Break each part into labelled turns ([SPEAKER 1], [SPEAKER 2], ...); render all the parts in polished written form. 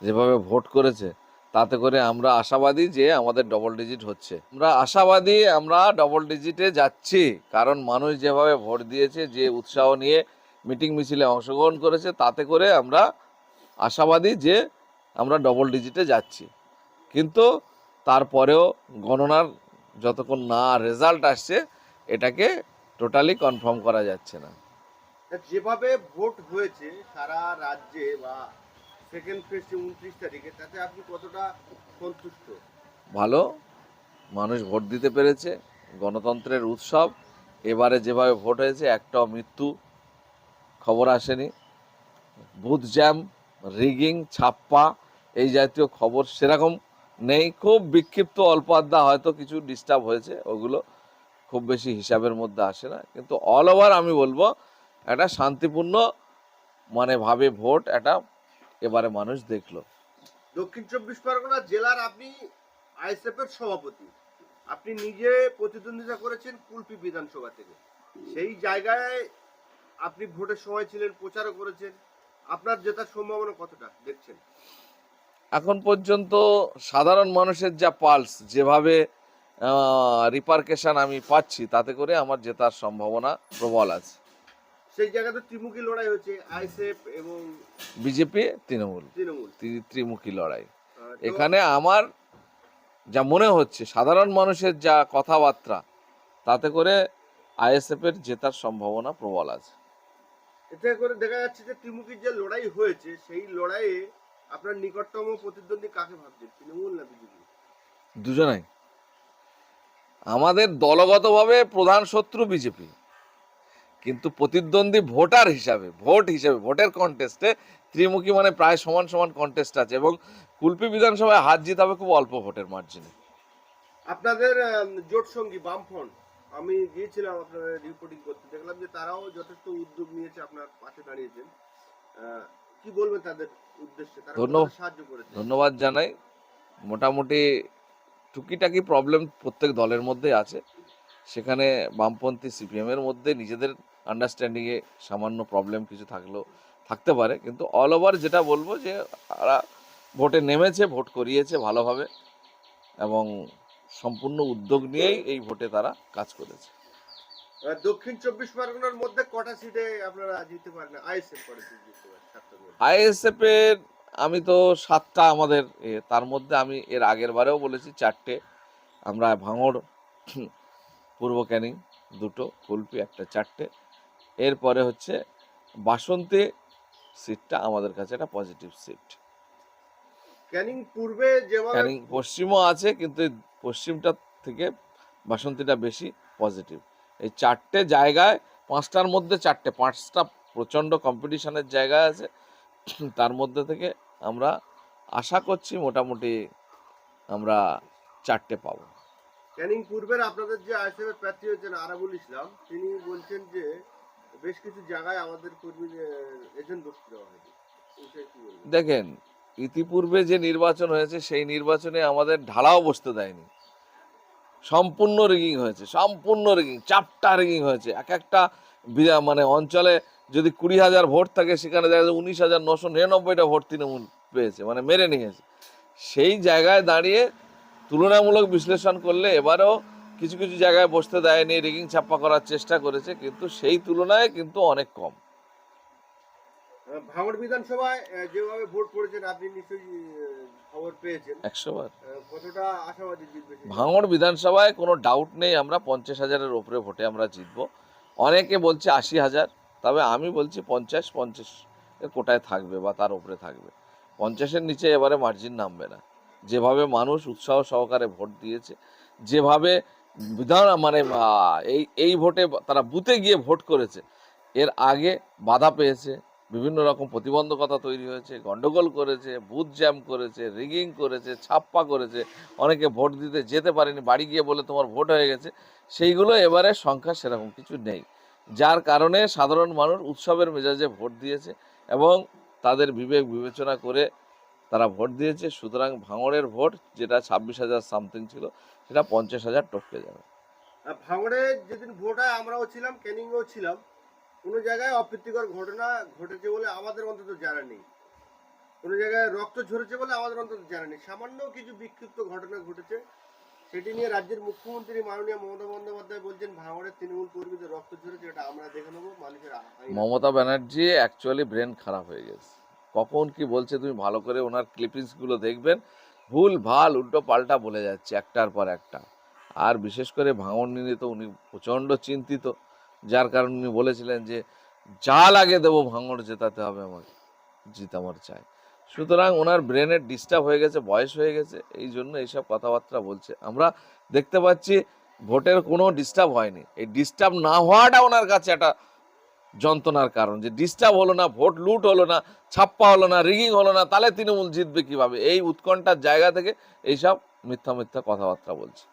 [SPEAKER 1] যেভাবে ভোট করেছে, তাতে করে আমরা আশাবাদী যে আমাদের ডবল ডিজিট হচ্ছে। আমরা আশাবাদী আমরা ডবল ডিজিটে যাচ্ছি, কারণ মানুষ যেভাবে ভোট দিয়েছে, যে উৎসাহ নিয়ে মিটিং মিছিলে অংশগ্রহণ করেছে, তাতে করে আমরা আশাবাদী যে আমরা ডবল ডিজিটে যাচ্ছি। কিন্তু তারপরেও গণনার যতক্ষণ না রেজাল্ট আসছে, এটাকে টোটালি কনফার্ম করা যাচ্ছে না।
[SPEAKER 2] যেভাবে ভোট হয়েছে সারা রাজ্যে বা সেকেন্ড ফেজ 29 তারিখে, তাতে আপনি কতটা সন্তুষ্ট?
[SPEAKER 1] ভালো, মানুষ ভোট দিতে পেরেছে, গণতন্ত্রের উৎসব। এবারে যেভাবে ভোট হয়েছে, একটাও মৃত্যু খবর আসেনি। বুথ জ্যাম, রিগিং, ছাপ্পা এই জাতীয় খবর সেরকম নেই। খুব বিক্ষিপ্ত অল্প আধা হয়তো কিছু ডিস্টার্ব হয়েছে, ওগুলো খুব বেশি হিসাবের মধ্যে আসে না। কিন্তু অল ওভার আমি বলবো একটা শান্তিপূর্ণ ভাবে ভোট এটা এবারে মানুষ দেখলো।
[SPEAKER 2] দক্ষিণ 24 পরগনা জেলার আপনি আইএসএফ এর সভাপতি, আপনি নিজে প্রতিদ্বন্দ্বিতা করেছেন কুলপি বিধানসভা থেকে। সেই জায়গায় আপনি ভোটের সময় ছিলেন, প্রচারও করেছেন। আপনার জেতার সম্ভাবনা কতটা দেখছেন?
[SPEAKER 1] এখন পর্যন্ত সাধারণ মানুষের যা পালস, যেভাবে রিপারকেশন আমি পাচ্ছি, তাতে করে আমার জেতার সম্ভাবনা প্রবল আছে।
[SPEAKER 2] সেই জায়গাতে ত্রিমুখী লড়াই হচ্ছে আইএসএফ এবং
[SPEAKER 1] বিজেপি তৃণমূল
[SPEAKER 2] তৃণমূল।
[SPEAKER 1] ত্রিমুখী লড়াই।
[SPEAKER 2] তো
[SPEAKER 1] এখানে আমার যা মনে হচ্ছে, সাধারণ মানুষের যা কথাবার্তা, তাতে করে আইএসএফের জেতার সম্ভাবনা প্রবল আছে।
[SPEAKER 2] এতে করে দেখা যাচ্ছে যে ত্রিমুখীর যে লড়াই হয়েছে, সেই লড়াইয়ে আপনার নিকটতম প্রতিদ্বন্দ্বী কাকে ভাবছেন, তৃণমূল না বিজেপি?
[SPEAKER 1] দুজনাই। আমাদের দলগতভাবে প্রধান শত্রু বিজেপি, কিন্তু প্রতিদ্বন্দ্বী ভোটার হিসাবে, ভোটের কন্টেস্টে ত্রিমুখী প্রায় সমান সমান কন্টেস্ট আছে, এবং কুলপি বিধানসভায় হার জিত হবে খুব অল্প ভোটের মার্জিনে।
[SPEAKER 2] আপনাদের জোট সঙ্গী বামফ্রন্ট, আমি গিয়েছিলাম আপনাদের রিপোর্টিং করতে, দেখলাম যে তারাও যথেষ্ট উদ্যোগ নিয়েছে, আপনার পাশে দাঁড়িয়েছেন। কি বলবেন তাদের উদ্দেশ্যে, তারা
[SPEAKER 1] ধন্যবাদ,
[SPEAKER 2] কতটা সাহায্য করেছে?
[SPEAKER 1] ধন্যবাদ জানাই। মোটামুটি টুকিটাকি প্রবলেম প্রত্যেক দলের মধ্যে আছে, সেখানে বামপন্থী সিপিএমের মধ্যে নিজেদের আন্ডারস্ট্যান্ডিংয়ে সামান্য প্রবলেম কিছু থাকতে পারে, কিন্তু অল ওভার যেটা বলবো যে তারা ভোটে নেমেছে, ভোট করিয়েছে ভালোভাবে, এবং সম্পূর্ণ উদ্যোগ নিয়েই এই ভোটে তারা কাজ করেছে।
[SPEAKER 2] দক্ষিণ 24 পরগনার মধ্যে কটা সিটে আপনারা জিততে পারেন? আইএসএফ কটা সিট জিততে পারেন? 7টার মধ্যে।
[SPEAKER 1] আইএসএফ এর আমি তো 7টা আমাদের তার মধ্যে আমি এর আগের বারেও বলেছি 4টে। আমরা ভাঙড়, পূর্ব ক্যানিং 2টো, কুলপি 1টা, 4টে। এরপরে হচ্ছে বাসন্তী সিটটা আমাদের কাছে একটা পজিটিভ সিট।
[SPEAKER 2] ক্যানিং পূর্বে যেভাবে
[SPEAKER 1] ক্যানিং পশ্চিমও আছে, কিন্তু এই পশ্চিমটা থেকে বাসন্তীটা বেশি পজিটিভ। এই 4টে জায়গায়, 5টার মধ্যে 5টা প্রচণ্ড কম্পিটিশনের জায়গা আছে। তার মধ্যে থেকে আমরা আশা করছি মোটামুটি আমরা 4টে পাবো।
[SPEAKER 2] ক্যানিং পূর্বের আপনাদের যে আইএসএফ এর প্রার্থী হয়েছেন আরাবুল ইসলাম, তিনি বলছেন যে বেশ কিছু জায়গায় আমাদের কর্মীদের এজেন্ট বসতে দেওয়া হয়েছে। এই বিষয়ে কি বলবেন?
[SPEAKER 1] দেখেন, ইতিপূর্বে যে নির্বাচন হয়েছে, সেই নির্বাচনে আমাদের ঢালাও বসতে দেয়নি। সম্পূর্ণ রিগিং হয়েছে, সম্পূর্ণ রিগিং, চাপটা রিগিং হয়েছে। এক একটা অঞ্চলে যদি 20,000 ভোট থাকে, সেখানে দেখা যায় 19,999টা ভোট তৃণমূল পেয়েছে, মেরে নিয়েছে। সেই জায়গায় দাঁড়িয়ে তুলনামূলক বিশ্লেষণ করলে এবারেও কিছু কিছু জায়গায় বসতে দেয়নি, রিগিং ছাপ্পা করার চেষ্টা করেছে, কিন্তু সেই তুলনায় কিন্তু অনেক কম।
[SPEAKER 2] ভাঙড় বিধানসভায় যেভাবে ভোট পড়েছেন, আপনি নিশ্চয়ই খবর পেয়েছেন।
[SPEAKER 1] 100 বার।
[SPEAKER 2] কতটা আশাবাদী জিতবে সেই জায়গায়?
[SPEAKER 1] ভাঙড় বিধানসভায় কোনো ডাউট নেই, আমরা 50,000-এর ওপরে ভোটে আমরা জিতবো। অনেকে বলছে 80,000, তবে আমি বলছি 50 এর কোটায় থাকবে বা তার উপরে থাকবে। 50-এর নিচে এবারে মার্জিন নামবে না। যেভাবে মানুষ উৎসাহ সহকারে ভোট দিয়েছে, যেভাবে বিধান এই ভোটে তারা বুথে গিয়ে ভোট করেছে, এর আগে বাধা পেয়েছে, বিভিন্ন রকম প্রতিবন্ধকতা তৈরি হয়েছে, গন্ডগোল করেছে, বুথ জ্যাম করেছে, রিগিং করেছে, ছাপ্পা করেছে, অনেকে ভোট দিতে যেতে পারেনি, বাড়ি গিয়ে বলে তোমার ভোট হয়ে গেছে। সেইগুলো এবারে সংখ্যা সেরকম কিছু নেই, যার কারণে সাধারণ মানুষ উৎসবের মেজাজে ভোট দিয়েছে, এবং তাদের বিবেক বিবেচনা করে তারা ভোট দিয়েছে। সুতরাং ভাঙড়ের ভোট, যেটা 26,000 সামথিং ছিল, সেটা 50,000 টপকে যাবে।
[SPEAKER 2] ভাঙড়ে যেদিন ভোট হয় আমরাও ছিলাম, ক্যানিংয়েও ছিলাম। কোনো জায়গায় অপ্রীতিকর ঘটনা ঘটেছে বলে আমাদের অন্তত জানা নেই। কোনো জায়গায় রক্ত ঝরেছে বলে আমাদের অন্তত জানা নেই। সামান্য কিছু বিক্ষিপ্ত ঘটনা ঘটেছে, সেটি নিয়ে রাজ্যের মুখ্যমন্ত্রী মাননীয় মমতা বন্দ্যোপাধ্যায় বলছেন ভাঙড়ের তৃণমূল কর্মীদের রক্ত ঝরেছে, এটা আমরা দেখে নেবো, মানুষের আইন।
[SPEAKER 1] মমতা ব্যানার্জি অ্যাকচুয়ালি ব্রেন খারাপ হয়ে গেছে। কখন কি বলছে তুমি ভালো করে ওনার ক্লিপিংসগুলো দেখবেন, ভুল ভাল উল্টো পাল্টা বলে যাচ্ছে একটার পর একটা। আর বিশেষ করে ভাঙড় নিয়ে তো উনি প্রচণ্ড চিন্তিত, যার কারণে উনি বলেছিলেন যে যা লাগে দেবো, ভাঙড় জেতাতে হবে আমাকে, জিত আমার চাই। সুতরাং ওনার ব্রেনের ডিস্টার্ব হয়ে গেছে, বয়স হয়ে গেছে, এই জন্য এইসব কথাবার্তা বলছে। আমরা দেখতে পাচ্ছি ভোটের কোনো ডিস্টার্ব হয়নি, এই ডিস্টার্ব না হওয়াটা ওনার কাছে একটা যন্ত্রণার কারণ, যে ডিস্টার্ব হলো না, ভোট লুট হলো না, ছাপ্পা হলো না, রিগিং হলো না, তাহলে তৃণমূল জিতবে কিভাবে, এই উৎকণ্ঠার জায়গা থেকে এইসব মিথ্যা মিথ্যা কথাবার্তা বলছে।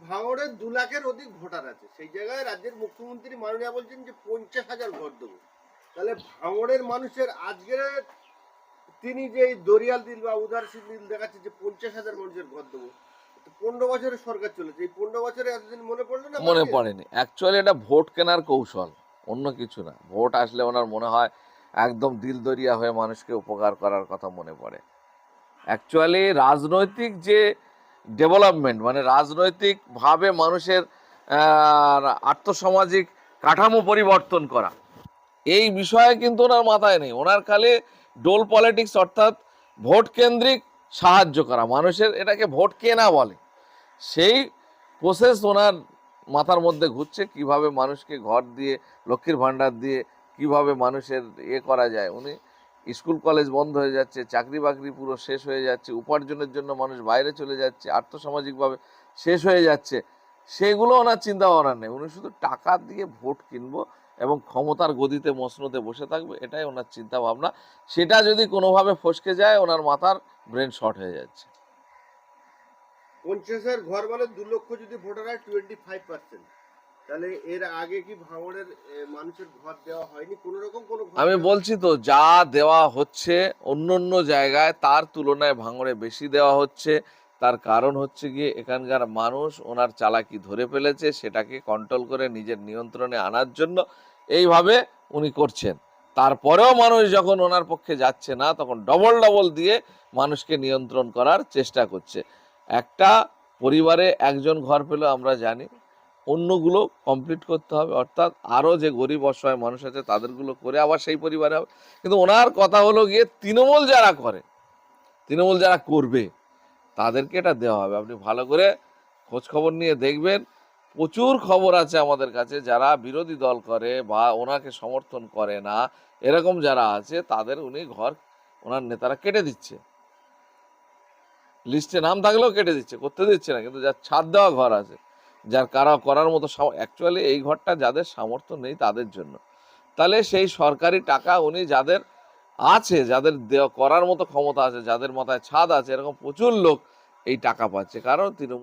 [SPEAKER 2] ভাঙড়ের 2 লাখের অধিক ভোটার আছে, সেই জায়গায় রাজ্যের মুখ্যমন্ত্রী মাননীয় বলছেন যে 50,000 ঘর দেবো। তাহলে ভাঙড়ের মানুষের আজকের তিনি যে এই দরিয়াল দিল বা উদারশীল দিল দেখাচ্ছে যে 50,000 মানুষের ঘর দেবো, 15 বছরের সরকার চলেছে, এই 15 বছরে এতদিন মনে পড়লো না?
[SPEAKER 1] মনে পড়েনি। অ্যাকচুয়ালি এটা ভোট কেনার কৌশল, অন্য কিছু না। ভোট আসলে ওনার মনে হয় একদম দিলদরিয়া হয়ে মানুষকে উপকার করার কথা মনে পড়ে। অ্যাকচুয়ালি রাজনৈতিক যে ডেভেলপমেন্ট, মানে রাজনৈতিকভাবে মানুষের আর্থসামাজিক কাঠামো পরিবর্তন করা, এই বিষয়ে কিন্তু ওনার মাথায় নেই। ওনার খালি ডোল পলিটিক্স, অর্থাৎ ভোট কেন্দ্রিক সাহায্য করা মানুষের, এটাকে ভোট কেনা বলে। সেই প্রসেস ওনার মাথার মধ্যে ঘুরছে, কিভাবে মানুষকে ঘর দিয়ে, লক্ষ্মীর ভাণ্ডার দিয়ে কিভাবে মানুষের করা যায়। উনি স্কুল কলেজ বন্ধ হয়ে যাচ্ছে, চাকরি বাকরি পুরো শেষ হয়ে যাচ্ছে, উপার্জনের জন্য মানুষ বাইরে চলে যাচ্ছে, আর্থসামাজিকভাবে শেষ হয়ে যাচ্ছে, সেগুলো ওনার চিন্তা ভাবনা নেই। উনি শুধু টাকা দিয়ে ভোট কিনবো এবং ক্ষমতার গদিতে মসনদে বসে থাকবে, এটাই ওনার চিন্তা ভাবনা। সেটা যদি কোনোভাবে ফসকে যায়, ওনার মাথার ব্রেন শর্ট হয়ে যাচ্ছে।
[SPEAKER 2] 50,000 ঘর মানে 2 লক্ষ যদি ভোটার হয় 25%, তাহলে এর আগে কি ভাঙড়ের মানুষের ঘর দেওয়া হয়নি কোনো রকম? কোনো ঘর
[SPEAKER 1] আমি
[SPEAKER 2] দেওয়া-
[SPEAKER 1] বলছি তো, যা দেওয়া হচ্ছে অন্য অন্য জায়গায় তার তুলনায় ভাঙড়ে বেশি দেওয়া হচ্ছে। তার কারণ হচ্ছে গিয়ে এখানকার মানুষ ওনার চালাকি ধরে ফেলেছে, সেটাকে কন্ট্রোল করে নিজের নিয়ন্ত্রণে আনার জন্য এইভাবে উনি করছেন। তারপরেও মানুষ যখন ওনার পক্ষে যাচ্ছে না, তখন ডবল ডবল দিয়ে মানুষকে নিয়ন্ত্রণ করার চেষ্টা করছে। একটা পরিবারে একজন ঘর পেলেও আমরা জানি অন্যগুলো কমপ্লিট করতে হবে, অর্থাৎ আরও যে গরিব অসহায় মানুষ আছে তাদেরগুলো করে আবার সেই পরিবারে হবে। কিন্তু ওনার কথা হলো গিয়ে তৃণমূল যারা করে, তৃণমূল যারা করবে তাদেরকে এটা দেওয়া হবে। আপনি ভালো করে খোঁজ খবর নিয়ে দেখবেন, প্রচুর খবর আছে আমাদের কাছে, যারা বিরোধী দল করে বা ওনাকে সমর্থন করে না, এরকম যারা আছে তাদের উনি ঘর, ওনার নেতারা কেটে দিচ্ছে, লিস্টে নাম থাকলেও কেটে দিচ্ছে, করতে দিচ্ছে না। কিন্তু যার ছাদ দেওয়া ঘর আছে, যার করার মতো, অ্যাকচুয়ালি এই ঘরটা যাদের সামর্থ্য নেই তাদের জন্য, তাহলে সেই সরকারি টাকা উনি যাদের আছে, যাদের করার মতো ক্ষমতা আছে, যাদের মাথায় ছাদ আছে, এরকম প্রচুর লোক এই টাকা পাচ্ছে, কারণ তৃণমূল